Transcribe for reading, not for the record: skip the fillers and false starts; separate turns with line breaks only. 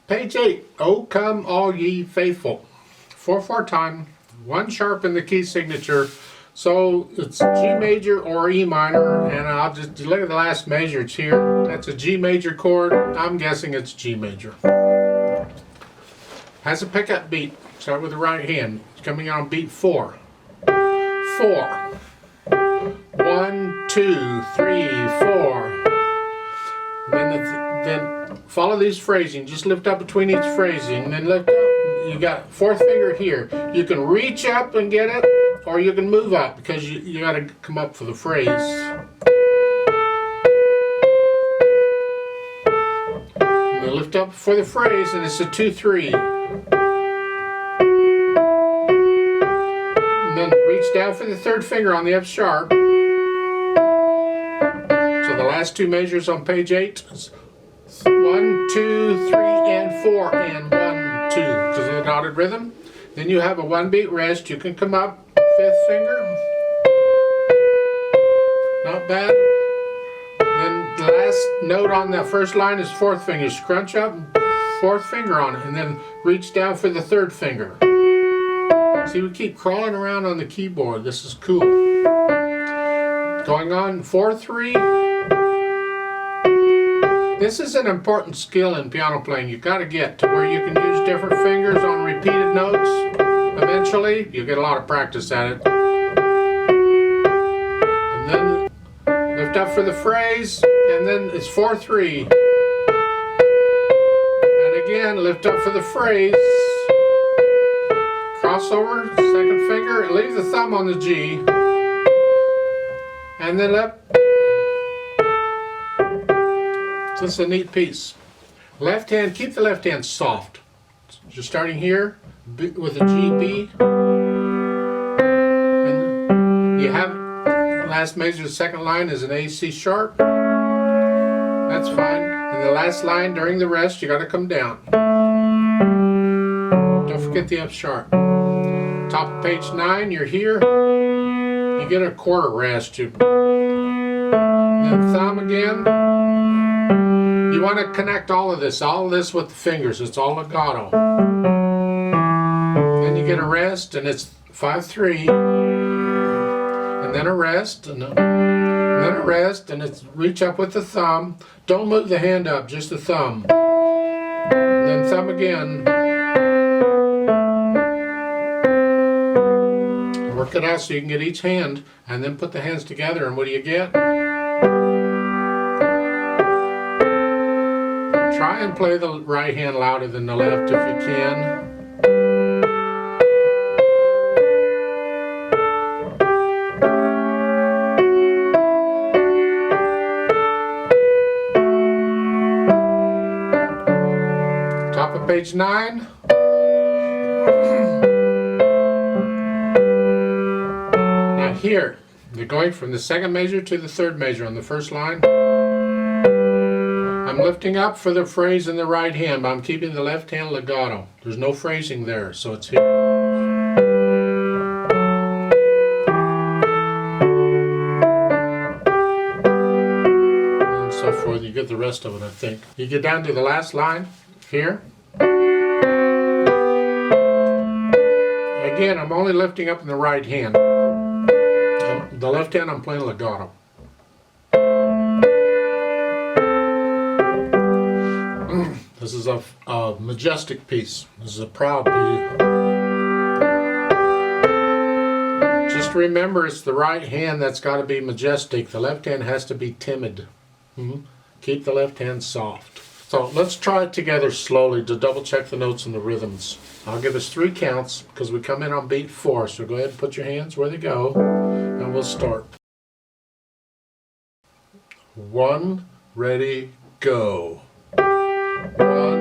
Page 8, O Come All Ye Faithful. 4/4 time, 1 sharp in the key signature. So it's G major or E minor, and I'll just look at the last measure. It's here. That's a G major chord. I'm guessing it's G major. Has a pickup beat. Start with the right hand. It's coming on beat 4. 4. 1, 2, 3, 4. Then follow these phrasing. Just lift up between each phrasing, and then lift up. You got 4th finger here. You can reach up and get it, or you can move up because you got to come up for the phrase. And then lift up for the phrase, and it's a 2, 3. And then reach down for the 3rd finger on the F sharp. So the last 2 measures on page 8 is 1, 2, 3, and 4, and 1, 2, because of the dotted rhythm. Then you have a 1 beat rest. You can come up, 5th finger. Not bad. Then the last note on the first line is 4th finger. Scrunch up, 4th finger on it, and then reach down for the 3rd finger. See, we keep crawling around on the keyboard. This is cool. Going on 4, 3. This is an important skill in piano playing. You've got to get to where you can use different fingers on repeated notes. Eventually, you'll get a lot of practice at it. And then lift up for the phrase, and then it's 4, 3. And again, lift up for the phrase. Crossover, 2nd finger, leave the thumb on the G. And then up. So it's a neat piece. Left hand, keep the left hand soft. You're starting here with a G, B. And you have last measure, the 2nd line is an A, C sharp. That's fine. And the last line during the rest, you got to come down. Don't forget the F sharp. Top of page 9, you're here. You get a 1/4 rest. Then thumb again. You want to connect all of this with the fingers. It's all legato. Then you get a rest, and it's 5, 3. And then a rest, and then a rest, and it's reach up with the thumb. Don't move the hand up, just the thumb. And then thumb again. Work it out so you can get each hand, and then put the hands together, and what do you get? Try and play the right hand louder than the left if you can. Top of page 9. Now here, you're going from the 2nd measure to the 3rd measure on the first line. I'm lifting up for the phrase in the right hand, but I'm keeping the left hand legato. There's no phrasing there, so it's here. And so forth. You get the rest of it, I think. You get down to the last line here. Again, I'm only lifting up in the right hand. The left hand, I'm playing legato. This is a majestic piece. This is a proud piece. Just remember, it's the right hand that's got to be majestic. The left hand has to be timid. Keep the left hand soft. So let's try it together slowly to double check the notes and the rhythms. I'll give us 3 counts because we come in on beat 4. So go ahead and put your hands where they go, and we'll start. 1, ready, go. 1,